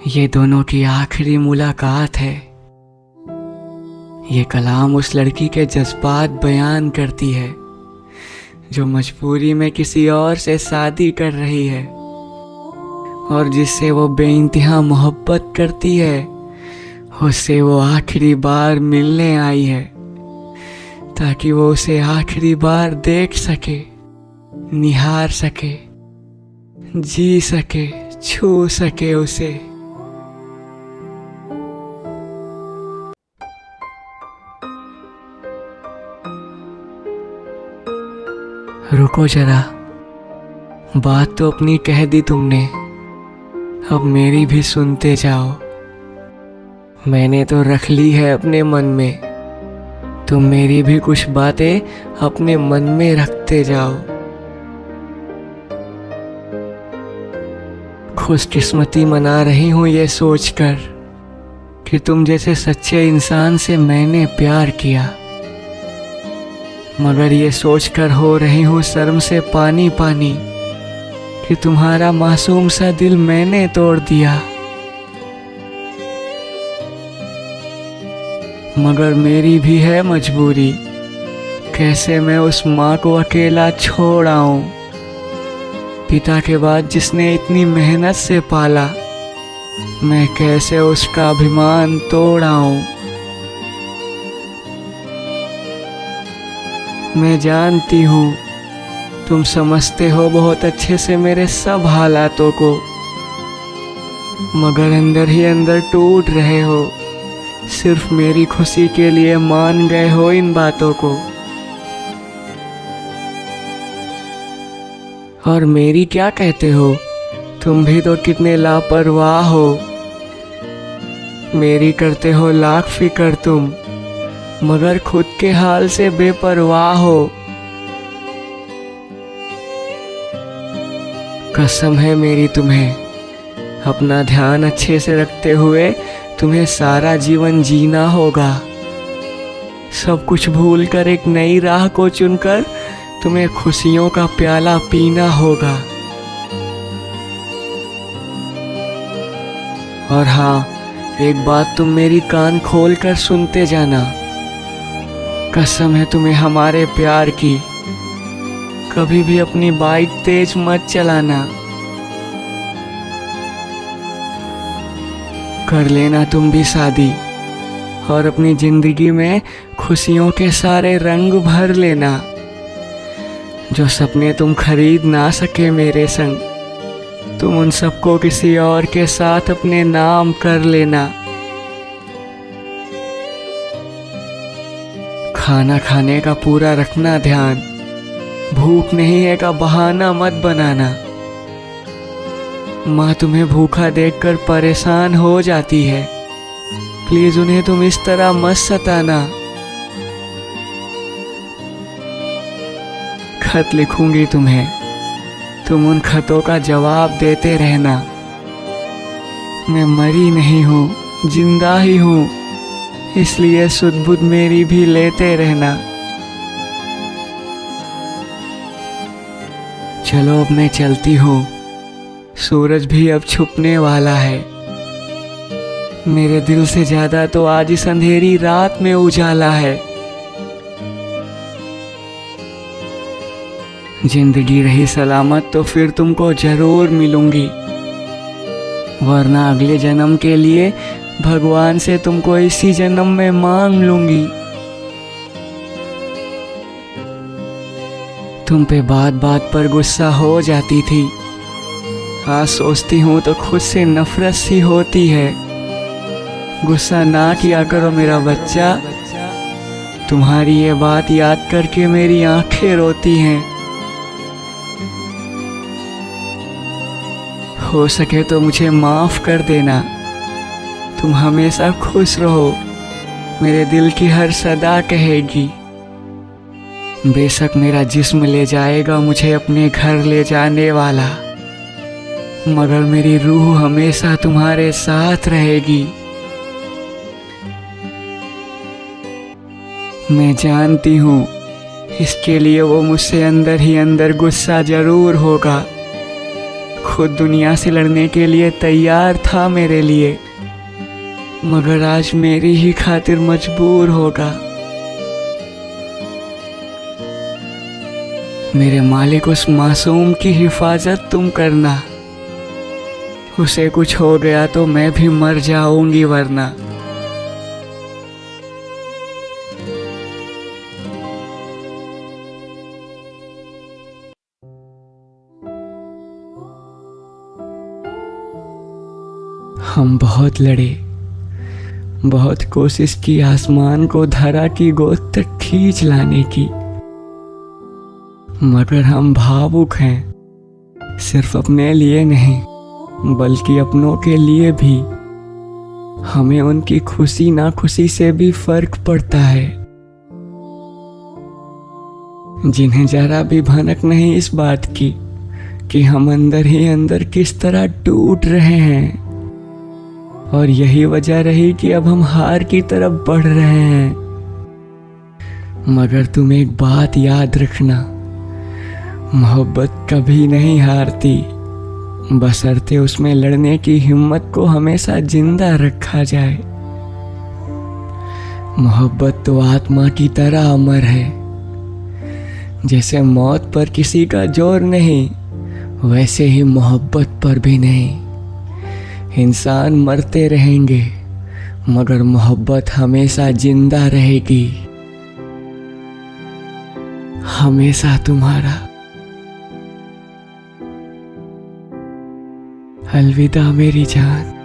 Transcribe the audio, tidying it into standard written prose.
ये दोनों की आखिरी मुलाकात है। ये कलाम उस लड़की के जज्बात बयान करती है जो मजबूरी में किसी और से शादी कर रही है और जिससे वो बेइंतहा मोहब्बत करती है, उससे वो आखिरी बार मिलने आई है ताकि वो उसे आखिरी बार देख सके, निहार सके, जी सके, छू सके उसे। रुको जरा, बात तो अपनी कह दी तुमने, अब मेरी भी सुनते जाओ। मैंने तो रख ली है अपने मन में, तुम मेरी भी कुछ बातें अपने मन में रखते जाओ। खुशकिस्मती मना रही हूँ ये सोचकर कि तुम जैसे सच्चे इंसान से मैंने प्यार किया, मगर ये सोचकर हो रही हूँ शर्म से पानी पानी कि तुम्हारा मासूम सा दिल मैंने तोड़ दिया। मगर मेरी भी है मजबूरी, कैसे मैं उस माँ को अकेला छोड़ आऊं, पिता के बाद जिसने इतनी मेहनत से पाला, मैं कैसे उसका अभिमान तोड़ आऊं। मैं जानती हूँ तुम समझते हो बहुत अच्छे से मेरे सब हालातों को, मगर अंदर ही अंदर टूट रहे हो। सिर्फ मेरी खुशी के लिए मान गए हो इन बातों को। और मेरी क्या कहते हो, तुम भी तो कितने लापरवाह हो। मेरी करते हो लाख फिक्र तुम, मगर खुद के हाल से बेपरवाह हो। कसम है मेरी तुम्हें, अपना ध्यान अच्छे से रखते हुए तुम्हें सारा जीवन जीना होगा। सब कुछ भूलकर एक नई राह को चुनकर तुम्हें खुशियों का प्याला पीना होगा। और हाँ, एक बात तुम मेरी कान खोलकर सुनते जाना, कसम है तुम्हें हमारे प्यार की, कभी भी अपनी बाइक तेज मत चलाना। कर लेना तुम भी शादी और अपनी जिंदगी में खुशियों के सारे रंग भर लेना। जो सपने तुम खरीद ना सके मेरे संग, तुम उन सबको किसी और के साथ अपने नाम कर लेना। खाना खाने का पूरा रखना ध्यान, भूख नहीं है का बहाना मत बनाना। माँ तुम्हें भूखा देखकर परेशान हो जाती है, प्लीज उन्हें तुम इस तरह मत सताना। खत लिखूंगी तुम्हें, तुम उन खतों का जवाब देते रहना। मैं मरी नहीं हूँ, जिंदा ही हूँ, इसलिए सुध बुध मेरी भी लेते रहना। चलो अब मैं चलती हूँ, सूरज भी अब छुपने वाला है। मेरे दिल से ज्यादा तो आज इस अंधेरी रात में उजाला है। जिंदगी रही सलामत तो फिर तुमको जरूर मिलूंगी, वरना अगले जन्म के लिए भगवान से तुमको इसी जन्म में मांग लूंगी। तुम पे बात बात पर गुस्सा हो जाती थी, आज सोचती हूँ तो खुद से नफरत सी होती है। गुस्सा ना किया करो मेरा बच्चा, तुम्हारी ये बात याद करके मेरी आंखें रोती हैं। हो सके तो मुझे माफ कर देना, तुम हमेशा खुश रहो, मेरे दिल की हर सदा कहेगी। बेशक मेरा जिस्म ले जाएगा मुझे अपने घर ले जाने वाला, मगर मेरी रूह हमेशा तुम्हारे साथ रहेगी। मैं जानती हूँ इसके लिए वो मुझसे अंदर ही अंदर गुस्सा जरूर होगा, खुद दुनिया से लड़ने के लिए तैयार था मेरे लिए, मगर आज मेरी ही खातिर मजबूर होगा। मेरे मालिक, उस मासूम की हिफाजत तुम करना। उसे कुछ हो गया तो मैं भी मर जाऊंगी वरना। हम बहुत लड़े, बहुत कोशिश की आसमान को धरा की गोद तक खींच लाने की, मगर हम भावुक हैं, सिर्फ अपने लिए नहीं बल्कि अपनों के लिए भी। हमें उनकी खुशी ना खुशी से भी फर्क पड़ता है, जिन्हें जरा भी भनक नहीं इस बात की कि हम अंदर ही अंदर किस तरह टूट रहे हैं। और यही वजह रही कि अब हम हार की तरफ बढ़ रहे हैं। मगर तुम एक बात याद रखना, मोहब्बत कभी नहीं हारती, बशर्ते उसमें लड़ने की हिम्मत को हमेशा जिंदा रखा जाए। मोहब्बत तो आत्मा की तरह अमर है, जैसे मौत पर किसी का जोर नहीं, वैसे ही मोहब्बत पर भी नहीं। इंसान मरते रहेंगे मगर मोहब्बत हमेशा जिंदा रहेगी। हमेशा तुम्हारा। अलविदा मेरी जान।